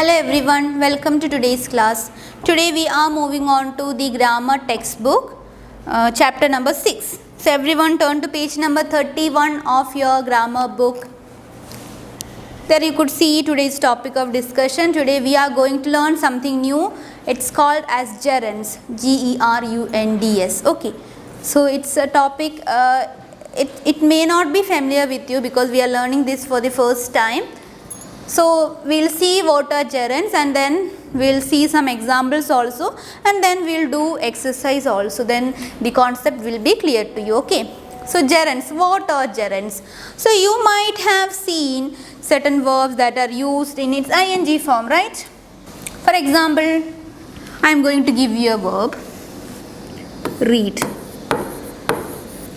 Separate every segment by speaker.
Speaker 1: Hello everyone, welcome to today's class. Today we are moving on to the grammar textbook, chapter number 6. So everyone turn to page number 31 of your grammar book. There you could see today's topic of discussion. Today we are going to learn something new. It's called as gerunds, G-E-R-U-N-D-S. Okay, so it's a topic, it may not be familiar with you because we are learning this for the first time. So we'll see what are gerunds and then we'll see some examples also, and then we'll do exercise also, then the concept will be clear to you. Okay, so gerunds, what are gerunds? So you might have seen certain verbs that are used in its ing form, right? For example, I am going to give you a verb, read.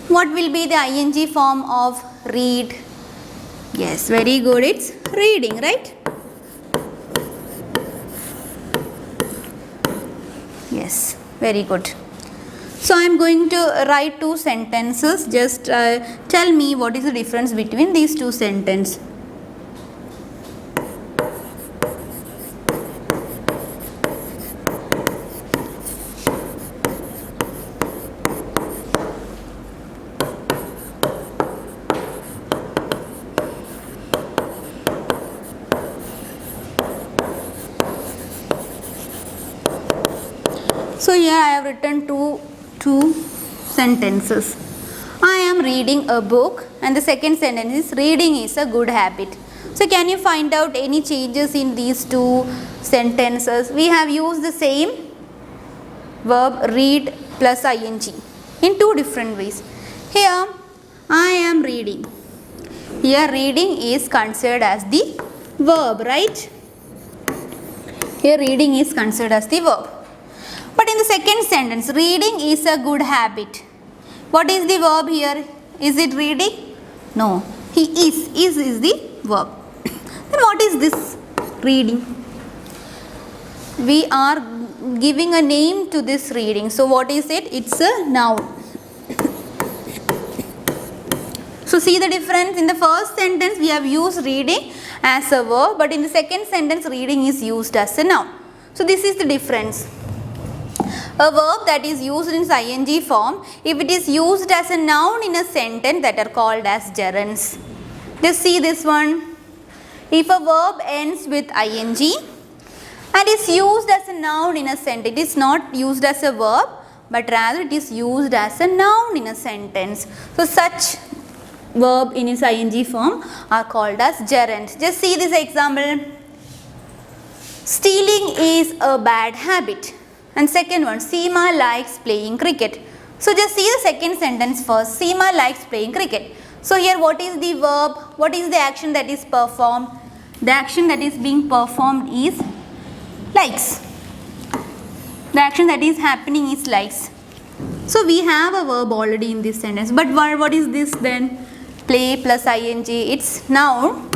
Speaker 1: What will be the ing form of read? Yes, very good, it's reading, right? Yes, very good. So I am going to write two sentences. Just tell me what is the difference between these two sentences. So here I have written two sentences. I am reading a book, and the second sentence is reading is a good habit. So can you find out any changes in these two sentences? We have used the same verb read plus ing in two different ways. Here I am reading. Here reading is considered as the verb, right? Here reading is considered as the verb. But in the second sentence, reading is a good habit. What is the verb here? Is it reading? No. He is. Is the verb. Then what is this reading? We are giving a name to this reading. So what is it? It's a noun. So see the difference. In the first sentence, we have used reading as a verb, but in the second sentence, reading is used as a noun. So this is the difference. A verb that is used in ing form, if it is used as a noun in a sentence, that are called as gerunds. Just see this one. If a verb ends with ing and is used as a noun in a sentence, it is not used as a verb, but rather it is used as a noun in a sentence. So such verb in its ing form are called as gerunds. Just see this example. Stealing is a bad habit. And second one, Seema likes playing cricket. So just see the second sentence first. Seema likes playing cricket. So here what is the verb? What is the action that is performed? The action that is being performed is likes. The action that is happening is likes. So we have a verb already in this sentence. But what is this then? Play plus ing. It's noun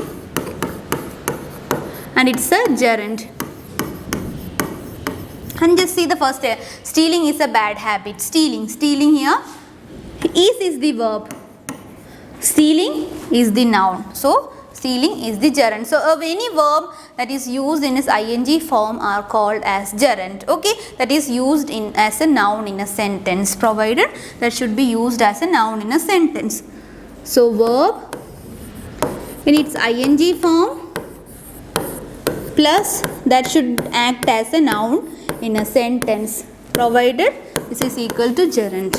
Speaker 1: and it's a gerund. And just see the first, stealing is a bad habit. Stealing here, is the verb. Stealing is the noun. So stealing is the gerund. So any verb that is used in its ing form are called as gerund. Okay, that is used in as a noun in a sentence, provided that should be used as a noun in a sentence. So verb in its ing form plus that should act as a noun in a sentence, provided this is equal to gerund.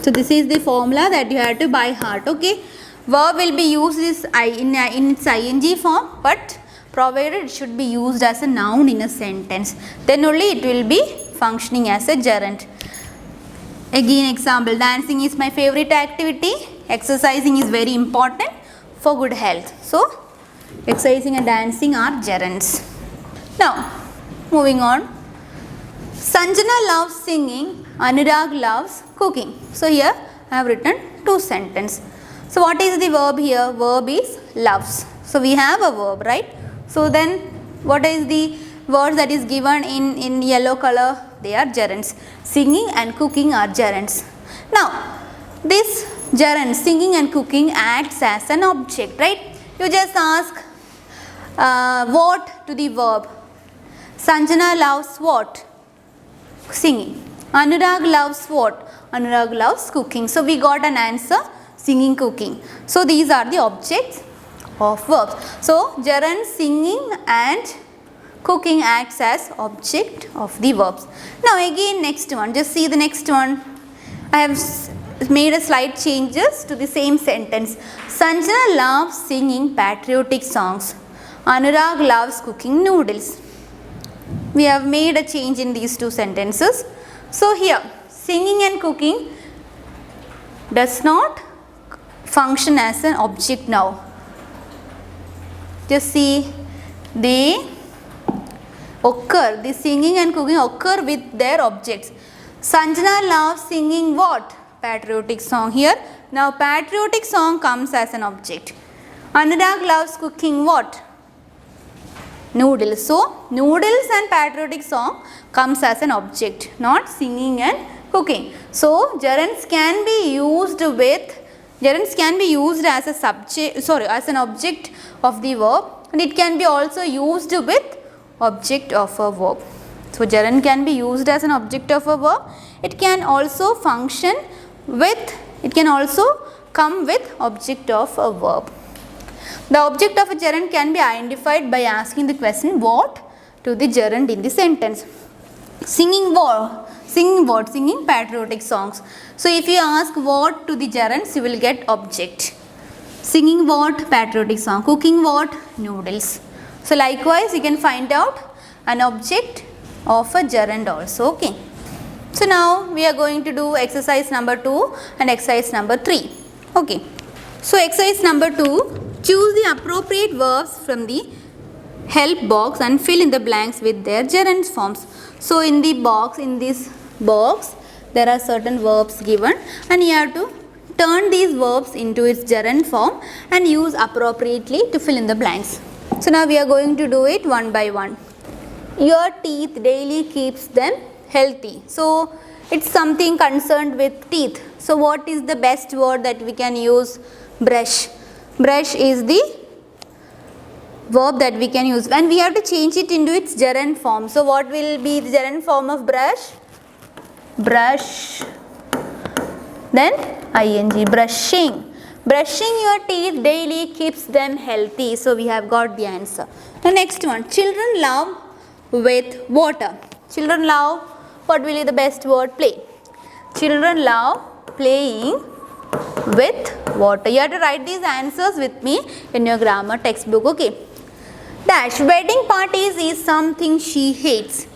Speaker 1: So this is the formula that you have to by heart. Okay, verb will be used in its ing form, but provided it should be used as a noun in a sentence, then only it will be functioning as a gerund. Again example, dancing is my favorite activity. Exercising is very important for good health. So exercising and dancing are gerunds. Now moving on, Sanjana loves singing, Anurag loves cooking. So here I have written two sentences. So what is the verb here? Verb is loves. So we have a verb, right? So then what is the word that is given in yellow color? They are gerunds. Singing and cooking are gerunds. Now this gerund, singing and cooking, acts as an object, right? You just ask, what to the verb? Sanjana loves what? Singing. Anurag loves what? Anurag loves cooking. So we got an answer, singing, cooking. So these are the objects of verbs. So gerund, singing and cooking acts as object of the verbs. Now again next one, just see the next one. I have made a slight changes to the same sentence. Sanjana loves singing patriotic songs. Anurag loves cooking noodles. We have made a change in these two sentences. So here, singing and cooking does not function as an object now. Just see, they occur, the singing and cooking occur with their objects. Sanjana loves singing what? Patriotic song here. Now patriotic song comes as an object. Anurag loves cooking what? Noodles. So noodles and patriotic song comes as an object, not singing and cooking. So gerunds can be used as a subject, as an object of the verb, and it can be also used with object of a verb. So gerund can be used as an object of a verb. It can also function with, it can also come with object of a verb. The object of a gerund can be identified by asking the question what to the gerund in the sentence. Singing what? Singing what? Singing patriotic songs. So if you ask what to the gerunds, you will get object. Singing what? Patriotic song. Cooking what? Noodles. So likewise you can find out an object of a gerund also. Okay. So now we are going to do exercise number 2 and exercise number 3. Okay. So exercise number 2. Choose the appropriate verbs from the help box and fill in the blanks with their gerund forms. So in the box, in this box, there are certain verbs given and you have to turn these verbs into its gerund form and use appropriately to fill in the blanks. So now we are going to do it one by one. Your teeth daily keeps them healthy. So it's something concerned with teeth. So what is the best word that we can use? Brush. Brush is the verb that we can use and we have to change it into its gerund form. So what will be the gerund form of brush? Brush. Then ing, brushing. Brushing your teeth daily keeps them healthy. So we have got the answer. The next one, children love with water. Children love, what will be the best word? Play. Children love playing with water. You have to write these answers with me in your grammar textbook. Okay. Dash. Wedding parties is something she hates.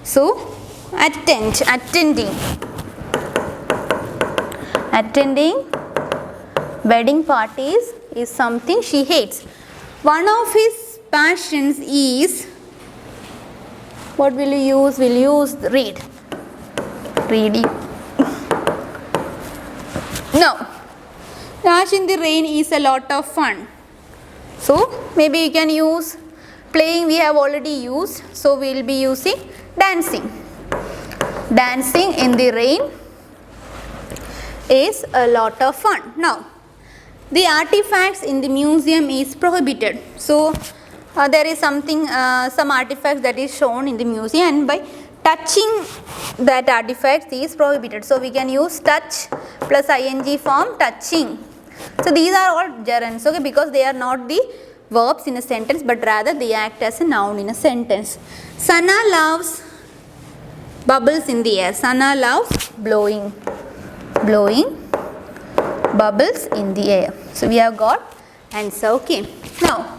Speaker 1: So attending wedding parties is something she hates. One of his passions is, what will you use? We'll use read. Reading. No. Dash in the rain is a lot of fun. So maybe you can use playing, we have already used. So we will be using dancing. Dancing in the rain is a lot of fun. Now the artifacts in the museum is prohibited. So there is something, some artifacts that is shown in the museum and by touching that artifact is prohibited. So we can use touch plus ing form, touching. So these are all gerunds, okay, because they are not the verbs in a sentence but rather they act as a noun in a sentence. Sana loves bubbles in the air. Sana loves blowing bubbles in the air. So we have got answer. Okay. Now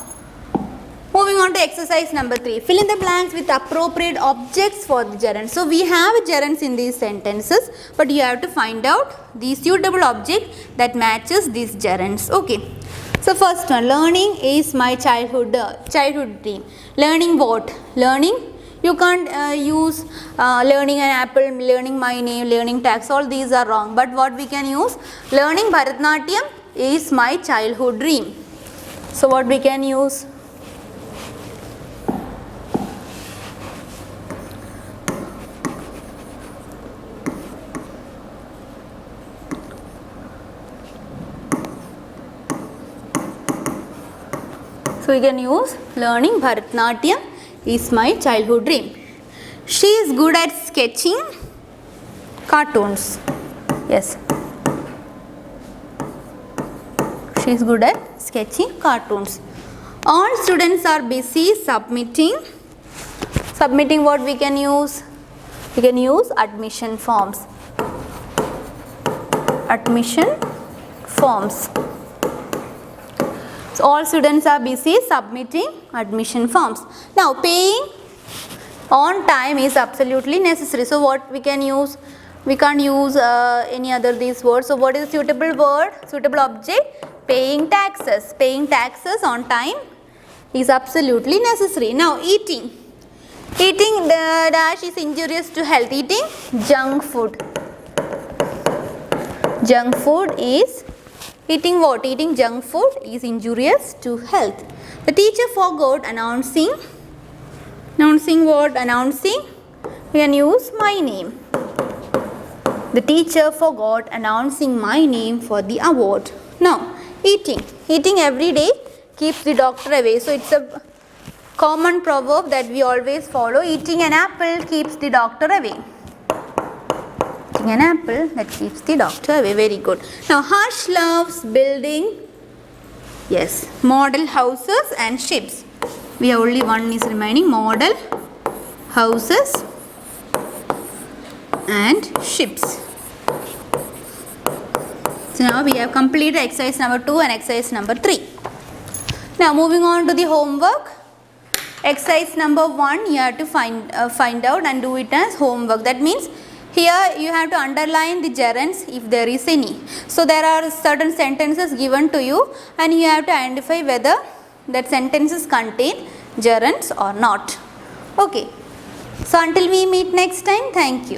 Speaker 1: moving on to exercise number 3. Fill in the blanks with appropriate objects for the gerunds. So we have gerunds in these sentences but you have to find out the suitable object that matches these gerunds. Okay. So first one, learning is my childhood dream. Learning what? Learning. You can't use learning an apple, learning my name, learning tax. All these are wrong. But what we can use? Learning Bharatanatyam is my childhood dream. So what we can use? So we can use learning Bharatanatyam is my childhood dream. She is good at sketching cartoons. Yes. She is good at sketching cartoons. All students are busy submitting. Submitting what we can use? We can use admission forms. Admission forms. So all students are busy submitting admission forms. Now paying on time is absolutely necessary. So what we can use? We can't use any other these words. So what is a suitable word? Suitable object? Paying taxes. Paying taxes on time is absolutely necessary. Now eating. Eating the dash is injurious to health. Eating junk food. Junk food is eating what? Eating junk food is injurious to health. The teacher forgot announcing. Announcing what? Announcing. We can use my name. The teacher forgot announcing my name for the award. Now eating. Eating every day keeps the doctor away. So it's a common proverb that we always follow. Eating an apple keeps the doctor away. Eating an apple that keeps the doctor away. Very good. Now Harsh loves building, yes, model houses and ships. We have only one is remaining, model houses and ships. So now we have completed exercise number 2 and exercise number 3. Now moving on to the homework. Exercise number 1 you have to find out and do it as homework. That means here you have to underline the gerunds if there is any. So there are certain sentences given to you and you have to identify whether that sentences contain gerunds or not. Okay. So until we meet next time, thank you.